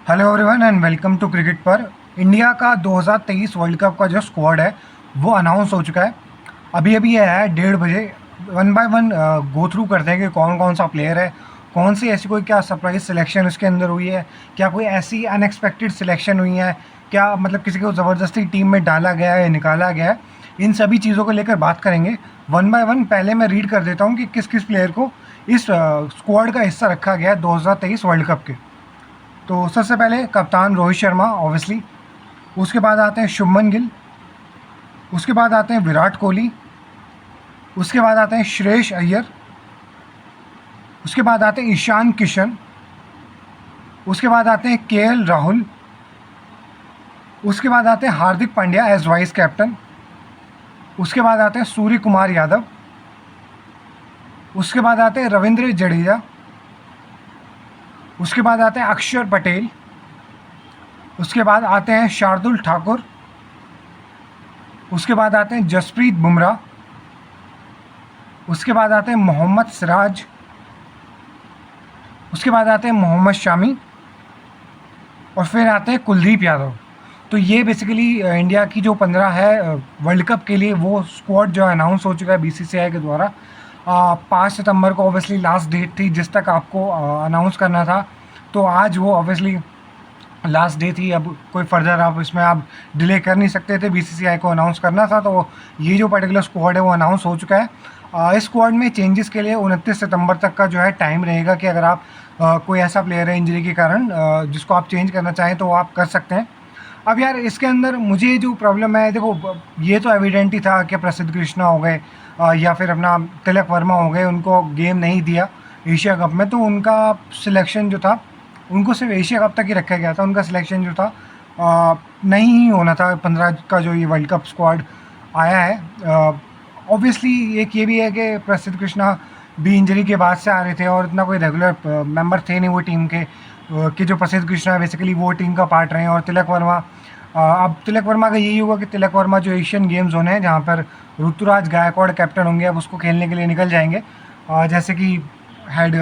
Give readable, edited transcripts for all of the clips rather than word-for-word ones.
Hello everyone and welcome to cricket पर। India का 2023 world cup का जो स्क्वाड है वो अनाउंस हो चुका है। अभी अभी ये है 1:30 बजे। One by one go through करते हैं कि कौन कौन सा प्लेयर है, कौन सी ऐसी कोई क्या सरप्राइज सिलेक्शन उसके अंदर हुई है, क्या कोई ऐसी अनएक्सपेक्टेड सिलेक्शन हुई है, क्या मतलब किसी को ज़बरदस्ती टीम में डाला गया है, निकाला गया है। इन सभी चीज़ों को लेकर बात करेंगे वन बाय वन। पहले मैं रीड कर देता हूँ कि किस किस प्लेयर को इस स्क्वाड का हिस्सा रखा गया है 2023 वर्ल्ड कप के। तो सबसे पहले कप्तान रोहित शर्मा ऑब्वियसली, उसके बाद आते हैं शुभमन गिल, उसके बाद आते हैं विराट कोहली, उसके बाद आते हैं श्रेयस अय्यर, उसके बाद आते हैं ईशान किशन, उसके बाद आते हैं केएल राहुल, उसके बाद आते हैं Hardik Pandya as vice captain, उसके बाद आते हैं सूर्य कुमार यादव, उसके बाद आते हैं रविंद्र जडेजा, उसके बाद आते हैं अक्षर पटेल, उसके बाद आते हैं शार्दुल ठाकुर, उसके बाद आते हैं जसप्रीत बुमराह, उसके बाद आते हैं मोहम्मद सिराज, उसके बाद आते हैं मोहम्मद शामी, और फिर आते हैं कुलदीप यादव। तो ये बेसिकली इंडिया की जो 15 है वर्ल्ड कप के लिए वो स्क्वाड जो अनाउंस हो चुका है बीसीसीआई के द्वारा। 5 सितंबर को ऑब्वियसली लास्ट डेट थी जिस तक आपको अनाउंस करना था, तो आज वो ऑब्वियसली लास्ट डे थी। अब कोई फर्दर आप इसमें आप डिले कर नहीं सकते थे, बीसीसीआई को अनाउंस करना था। तो ये जो पर्टिकुलर स्क्वाड है वो अनाउंस हो चुका है। इस स्क्वाड में चेंजेस के लिए 29 सितंबर तक का जो है टाइम रहेगा कि अगर आप कोई ऐसा प्लेयर है इंजरी के कारण जिसको आप चेंज करना चाहें तो वो आप कर सकते हैं। अब यार इसके अंदर मुझे जो प्रॉब्लम है, देखो ये तो एविडेंट ही था कि प्रसिद्ध कृष्णा हो गए या फिर अपना तिलक वर्मा हो गए, उनको गेम नहीं दिया एशिया कप में, तो उनका सिलेक्शन जो था उनको सिर्फ एशिया कप तक ही रखा गया था। उनका सिलेक्शन जो था नहीं ही होना था 15 का जो ये वर्ल्ड कप स्क्वाड आया है। ऑब्वियसली एक ये भी है कि प्रसिद्ध कृष्णा भी इंजरी के बाद से आ रहे थे और इतना कोई रेगुलर मेंबर थे नहीं वो टीम के कि जो प्रसिद्ध कृष्णा बेसिकली वो टीम का पार्ट रहे हैं। और तिलक वर्मा, अब तिलक वर्मा का यही होगा कि तिलक वर्मा जो एशियन गेम्स होने हैं जहाँ पर ऋतुराज गायकवाड़ कैप्टन होंगे, अब उसको खेलने के लिए निकल जाएंगे। जैसे कि हेड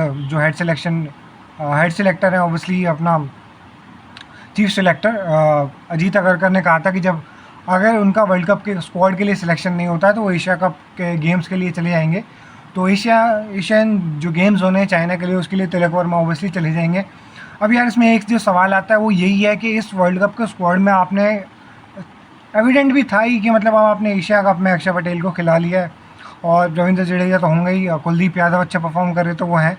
सिलेक्टर है ऑब्वियसली अपना चीफ सिलेक्टर अजीत अगरकर ने कहा था कि जब अगर उनका वर्ल्ड कप के स्क्वाड के लिए सिलेक्शन नहीं होता है तो वो एशिया कप के गेम्स के लिए चले जाएंगे। तो एशियन जो गेम्स होने हैं चाइना के लिए, उसके लिए तिलक वर्मा ऑब्वियसली चले जाएंगे। अब यार इसमें एक जो सवाल आता है वो यही है कि इस वर्ल्ड कप के स्क्वाड में आपने एविडेंट भी था ही कि मतलब अब आपने एशिया कप में अक्षर पटेल को खिला लिया है और रविंद्र जडेजा तो होंगे ही, कुलदीप यादव अच्छा परफॉर्म कर रहे तो वो हैं।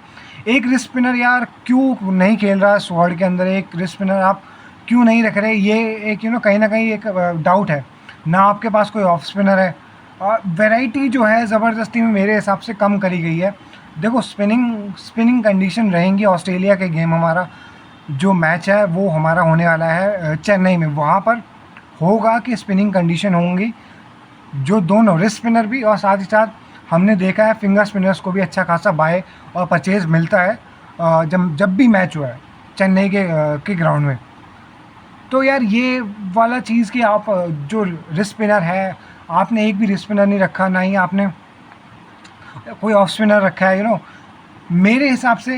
एक रिस्ट स्पिनर यार क्यों नहीं खेल रहा है स्क्वाड के अंदर, एक रिस्ट स्पिनर आप क्यों नहीं रख रहे, ये एक कहीं ना कहीं एक डाउट है ना। आपके पास कोई ऑफ स्पिनर है, वैरायटी जो है ज़बरदस्ती में मेरे हिसाब से कम करी गई है। देखो स्पिनिंग कंडीशन रहेंगी। ऑस्ट्रेलिया के गेम हमारा जो मैच है वो हमारा होने वाला है चेन्नई में, वहाँ पर होगा कि स्पिनिंग कंडीशन होंगी जो दोनों रिस्ट स्पिनर भी और साथ ही साथ हमने देखा है फिंगर स्पिनर्स को भी अच्छा खासा बाय और परचेज मिलता है जब भी मैच हुआ है चेन्नई के ग्राउंड में। तो यार ये वाला चीज़ कि आप जो रिस्ट स्पिनर है आपने एक भी रिस्ट स्पिनर नहीं रखा, ना ही आपने कोई ऑफ स्पिनर रखा है। मेरे हिसाब से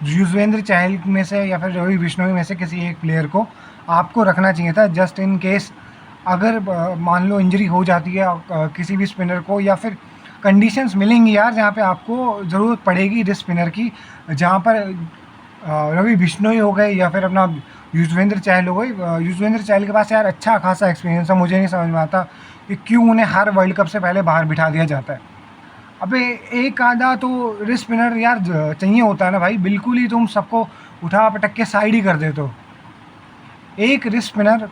युजवेंद्र चहल में से या फिर रवि बिश्नोई में से किसी एक प्लेयर को आपको रखना चाहिए था, जस्ट इन केस अगर मान लो इंजरी हो जाती है किसी भी स्पिनर को, या फिर कंडीशंस मिलेंगी यार जहाँ पे आपको ज़रूरत पड़ेगी रिस्ट स्पिनर की, जहाँ पर रवि बिश्नोई हो गए या फिर अपना युजवेंद्र चहल हो गए। युजवेंद्र चहल के पास यार अच्छा खासा एक्सपीरियंस है, मुझे नहीं समझ में आता कि क्यों उन्हें हर वर्ल्ड कप से पहले बाहर बिठा दिया जाता है। अबे एक आधा तो रिस्ट स्पिनर यार चाहिए होता है ना भाई, बिल्कुल ही तुम सबको उठा पटक के साइड ही कर देते हो। एक रिस्ट स्पिनर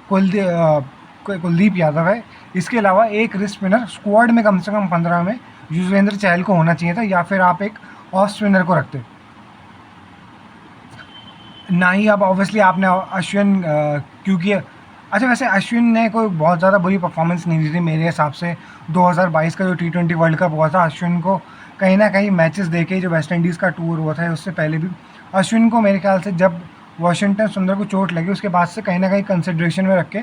कुलदीप यादव है, इसके अलावा एक रिस्ट स्पिनर स्क्वाड में कम से कम 15 में युजवेंद्र चहल को होना चाहिए था, या फिर आप एक ऑफ स्पिनर को रखते ना ही। अब ऑब्वियसली आपने अश्विन क्योंकि अच्छा वैसे अश्विन ने कोई बहुत ज़्यादा बुरी परफॉर्मेंस नहीं दी थी मेरे हिसाब से। 2022 का जो T20 वर्ल्ड कप हुआ था अश्विन को कहीं ना कहीं मैचेस देखे, जो वेस्ट इंडीज़ का टूर हुआ था उससे पहले भी अश्विन को मेरे ख्याल से जब वाशिंगटन सुंदर को चोट लगी उसके बाद से कहीं ना कहीं कंसिड्रेशन में रख के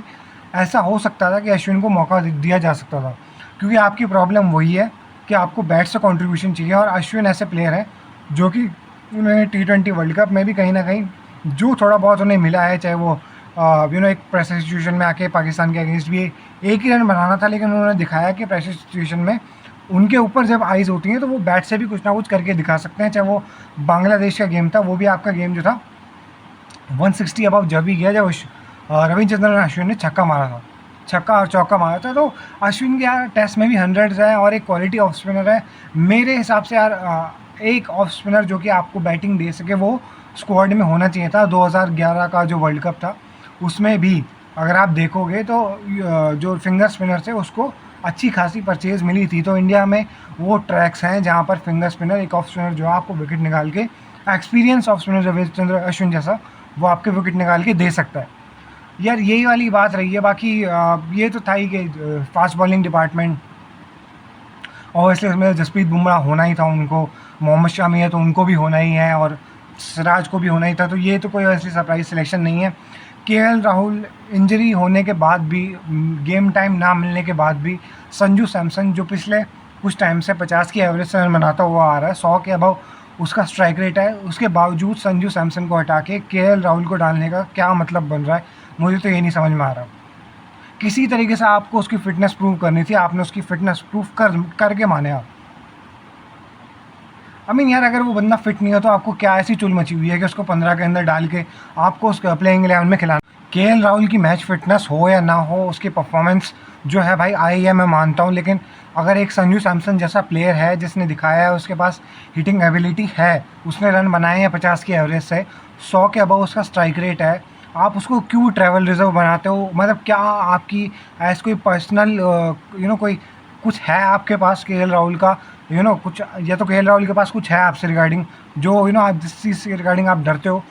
ऐसा हो सकता था कि अश्विन को मौका दिया जा सकता था, क्योंकि आपकी प्रॉब्लम वही है कि आपको बैट से कंट्रीब्यूशन चाहिए। और अश्विन ऐसे प्लेयर हैं जो कि उन्होंने T20 वर्ल्ड कप में भी कहीं ना कहीं जो थोड़ा बहुत उन्हें मिला है, चाहे वो एक प्रेशर सिचुएशन में आके पाकिस्तान के अगेंस्ट भी एक ही रन बनाना था, लेकिन उन्होंने दिखाया कि प्रेशर सिचुएशन में उनके ऊपर जब आइज़ होती हैं तो वो बैट से भी कुछ ना कुछ करके दिखा सकते हैं। चाहे वो बांग्लादेश का गेम था, वो भी आपका गेम जो था 160 अबव जब भी गया, जब रविचंद्रन अश्विन ने छक्का मारा था, छक्का और चौका मारा था। तो अश्विन के यार टेस्ट में भी 100 है और एक क्वालिटी ऑफ स्पिनर है मेरे हिसाब से यार। एक ऑफ स्पिनर जो कि आपको बैटिंग दे सके वो स्क्वाड में होना चाहिए था। 2011 का जो वर्ल्ड कप था उसमें भी अगर आप देखोगे तो जो फिंगर स्पिनर थे उसको अच्छी खासी परचेज़ मिली थी। तो इंडिया में वो ट्रैक्स हैं जहाँ पर फिंगर स्पिनर, एक ऑफ स्पिनर जो आपको विकेट निकाल के, experience off spinner Ravichandra Ashwin जैसा, वो आपके विकेट निकाल के दे सकता है। यार यही वाली बात रही है। बाकी ये तो था ही कि फास्ट बॉलिंग डिपार्टमेंट ऑब्वियसली उसमें जसप्रीत बुमराह होना ही था, उनको मोहम्मद शामी है तो उनको भी होना ही है, और सिराज को भी होना ही था। तो ये तो कोई ऐसी सरप्राइज सिलेक्शन नहीं है। केएल राहुल इंजरी होने के बाद भी, गेम टाइम ना मिलने के बाद भी, संजू सैमसन जो पिछले कुछ टाइम से 50 की एवरेज से रन बनाता हुआ आ रहा है, 100 के अबव उसका स्ट्राइक रेट है, उसके बावजूद संजू सैमसन को हटा के केएल राहुल को डालने का क्या मतलब बन रहा है, मुझे तो ये नहीं समझ में आ रहा। किसी तरीके से आपको उसकी फ़िटनेस प्रूव करनी थी, आपने उसकी फ़िटनेस प्रूव करके माने आप। आई मीन यार, अगर वो बंदा फिट नहीं हो तो आपको क्या ऐसी चुल मची हुई है कि उसको 15 के अंदर डाल के आपको उसके प्लेइंग 11 में खिलाना। केएल राहुल की मैच फिटनेस हो या ना हो, उसकी परफॉर्मेंस जो है भाई आई है, मैं मानता हूँ। लेकिन अगर एक संजू सैमसन जैसा प्लेयर है जिसने दिखाया है उसके पास हिटिंग एबिलिटी है, उसने रन बनाए हैं 50 की एवरेज से, 100 के अबव उसका स्ट्राइक रेट है, आप उसको क्यों ट्रैवल रिजर्व बनाते हो? मतलब क्या आपकी ऐसा कोई पर्सनल कोई कुछ है आपके पास केएल राहुल का, कुछ, या तो केएल राहुल के पास कुछ है आपसे रिगार्डिंग, जो आप जिस चीज़ से रिगार्डिंग आप डरते हो,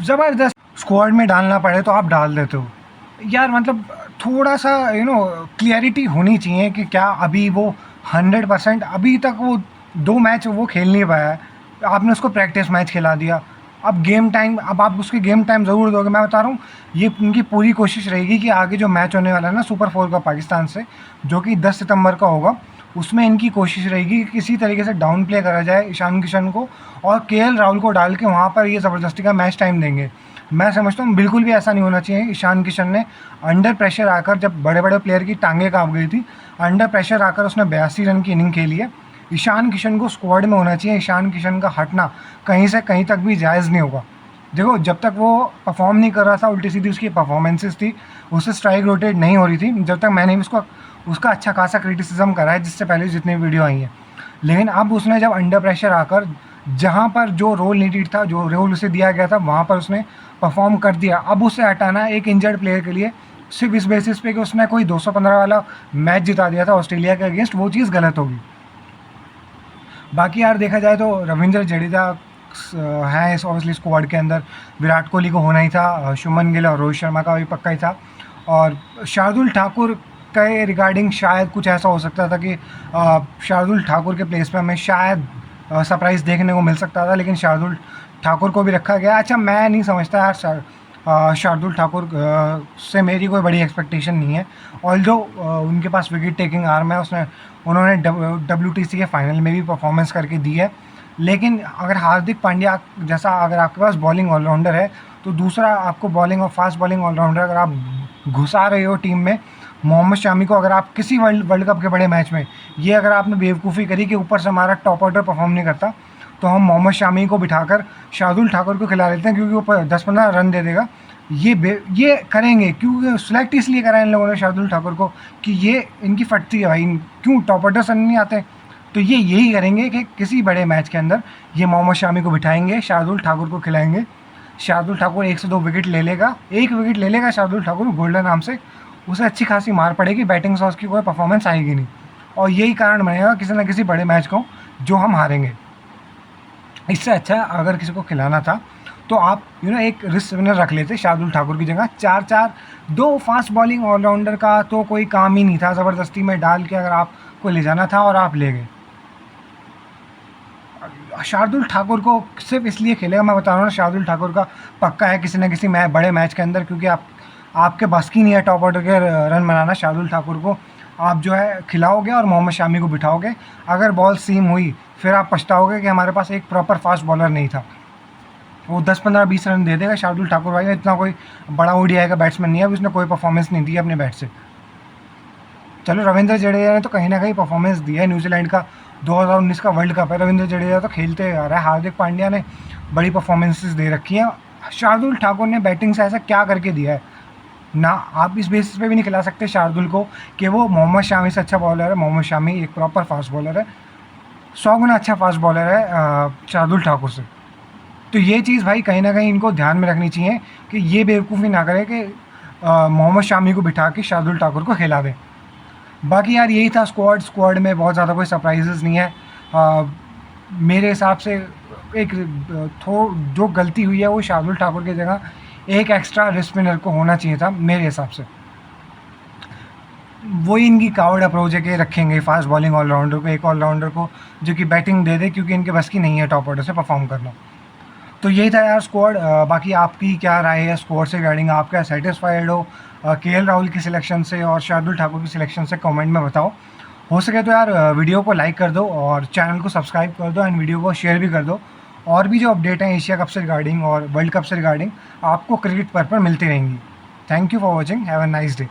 ज़बरदस्त स्क्वाड में डालना पड़े तो आप डाल देते हो यार। मतलब थोड़ा सा क्लियरिटी होनी चाहिए कि क्या अभी वो 100%, अभी तक वो 2 मैच वो खेल नहीं पाया है, आपने उसको प्रैक्टिस मैच खिला दिया। अब गेम टाइम, अब आप उसके गेम टाइम ज़रूर दोगे। मैं बता रहा हूँ, ये उनकी पूरी कोशिश रहेगी कि आगे जो मैच होने वाला है ना सुपर 4 का पाकिस्तान से, जो कि 10 सितंबर का होगा, उसमें इनकी कोशिश रहेगी कि किसी तरीके से डाउन प्ले करा जाए ईशान किशन को, और केएल राहुल को डाल के वहाँ पर ये ज़बरदस्ती का मैच टाइम देंगे। मैं समझता हूँ बिल्कुल भी ऐसा नहीं होना चाहिए। ईशान किशन ने अंडर प्रेशर आकर, जब बड़े बड़े प्लेयर की टांगें काँप गई थी, अंडर प्रेशर आकर उसने 82 रन की इनिंग खेली है। ईशान किशन को स्क्वाड में होना चाहिए। ईशान किशन का हटना कहीं से कहीं तक भी जायज़ नहीं होगा। देखो, जब तक वो परफॉर्म नहीं कर रहा था, उल्टी सीधी उसकी परफॉर्मेंसेस थी, उससे स्ट्राइक रोटेट नहीं हो रही थी, जब तक मैंने भी उसका अच्छा खासा क्रिटिसिज्म करा है जिससे पहले जितनी वीडियो आई हैं। लेकिन अब उसने जब अंडर प्रेशर आकर, जहाँ पर जो रोल नीडेड था, जो रोल उसे दिया गया था, वहाँ पर उसने परफॉर्म कर दिया। अब उसे हटाना एक इंजर्ड प्लेयर के लिए सिर्फ इस बेसिस पे कि उसने कोई 215 वाला मैच जिता दिया था ऑस्ट्रेलिया के अगेंस्ट, वो चीज़ गलत होगी। बाकी यार देखा जाए तो रविंद्र जडेजा हैं इस ऑब्वियसली स्क्वाड के अंदर, विराट कोहली को होना ही था, शुभमन गिल और रोहित शर्मा का भी पक्का ही था, और शार्दुल ठाकुर के रिगार्डिंग शायद कुछ ऐसा हो सकता था कि शार्दुल ठाकुर के प्लेस पे हमें शायद सरप्राइज़ देखने को मिल सकता था, लेकिन शार्दुल ठाकुर को भी रखा गया। अच्छा, मैं नहीं समझता यार, शार्दुल ठाकुर से मेरी कोई बड़ी एक्सपेक्टेशन नहीं है, ऑल्दो उनके पास विकेट टेकिंग आर्म है, उन्होंने WTC के फाइनल में भी परफॉर्मेंस करके दी है। लेकिन अगर हार्दिक पांड्या जैसा अगर आपके पास बॉलिंग ऑलराउंडर है, तो दूसरा आपको बॉलिंग और फास्ट बॉलिंग ऑलराउंडर अगर आप घुसा रहे हो टीम में, मोहम्मद शामी को अगर आप किसी वर्ल्ड कप के बड़े मैच में ये अगर आपने बेवकूफ़ी करी कि ऊपर से हमारा टॉप ऑर्डर परफॉर्म नहीं करता, तो हम मोहम्मद शामी को बिठाकर शार्दुल ठाकुर को खिला लेते हैं क्योंकि वो 10-15 रन दे देगा। ये करेंगे क्योंकि सिलेक्ट इसलिए करा इन लोगों ने शार्दुल ठाकुर को कि ये इनकी फटती है भाई, क्यों टॉप ऑर्डर से नहीं आते। तो ये यही करेंगे कि किसी बड़े मैच के अंदर ये मोहम्मद शामी को बिठाएंगे, शार्दुल ठाकुर को खिलाएंगे, शार्दुल ठाकुर 1 से 2 विकेट ले लेगा, 1 विकेट ले लेगा शार्दुल ठाकुर गोल्डन नाम से, उसे अच्छी खासी मार पड़ेगी, बैटिंग से उसकी कोई परफॉर्मेंस आएगी नहीं, और यही कारण बनेगा किसी न किसी बड़े मैच को जो हम हारेंगे। इससे अच्छा अगर किसी को खिलाना था तो आप एक रिस्क विनर रख लेते शार्दुल ठाकुर की जगह। 4-4 2 फास्ट बॉलिंग ऑलराउंडर का तो कोई काम ही नहीं था, ज़बरदस्ती में डाल के अगर आपको ले जाना था और आप ले गए। शार्दुल ठाकुर को सिर्फ इसलिए खेलेगा, मैं बता रहा हूँ ना, शार्दुल ठाकुर का पक्का है किसी न किसी बड़े मैच के अंदर, क्योंकि आपके बस की नहीं है टॉप ऑर्डर के रन बनाना। शार्दुल ठाकुर को आप जो है खिलाओगे और मोहम्मद शामी को बिठाओगे, अगर बॉल सीम हुई फिर आप पछताओगे कि हमारे पास एक प्रॉपर फास्ट बॉलर नहीं था। वो 10-15-20 रन दे देगा। शार्दुल ठाकुर भाई इतना कोई बड़ा ओडीआई का बैट्समैन नहीं है, अभी उसने कोई परफॉर्मेंस नहीं दी अपने बैट से। चलो रविंद्र जडेजा ने तो कहीं ना कहीं परफॉर्मेंस दिया है, न्यूजीलैंड का 2019 का वर्ल्ड कप है, रविंद्र जडेजा तो खेलते आ रहा है, हार्दिक पांड्या ने बड़ी परफॉर्मेंसेस दे रखी हैं। शार्दुल ठाकुर ने बैटिंग से ऐसा क्या करके दिया है ना, आप इस बेसिस पे भी नहीं खिला सकते शार्दुल को कि वो मोहम्मद शामी से अच्छा बॉलर है। मोहम्मद शामी एक प्रॉपर फास्ट बॉलर है, 100 गुना अच्छा फास्ट बॉलर है शार्दुल ठाकुर से। तो ये चीज़ भाई कहीं ना कहीं इनको ध्यान में रखनी चाहिए कि ये बेवकूफ़ी ना करे कि मोहम्मद शामी को बिठा के शार्दुल ठाकुर को खिला दें। बाकी यार यही था स्क्वाड में बहुत ज़्यादा कोई सरप्राइजेस नहीं है। मेरे हिसाब से एक जो गलती हुई है वो शार्दुल ठाकुर की जगह एक एक्स्ट्रा रिस्ट स्पिनर को होना चाहिए था मेरे हिसाब से। वही इनकी कावर्ड अप्रोच है कि रखेंगे फास्ट बॉलिंग ऑलराउंडर को, एक ऑलराउंडर को जो कि बैटिंग दे दे, क्योंकि इनके बस की नहीं है टॉप ऑर्डर से परफॉर्म करना। तो यही था यार स्क्वाड। बाकी आपकी क्या राय है स्क्वाड से रिगार्डिंग, आप क्या सेटिस्फाइड हो केएल राहुल की सिलेक्शन से और शार्दुल ठाकुर की सिलेक्शन से, कमेंट में बताओ। हो सके तो यार वीडियो को लाइक कर दो और चैनल को सब्सक्राइब कर दो एंड वीडियो को शेयर भी कर दो। और भी जो अपडेट हैं एशिया कप से रिगार्डिंग और वर्ल्ड कप से रिगार्डिंग आपको क्रिकेट पर मिलती रहेंगी। Thank you for watching, have a nice day.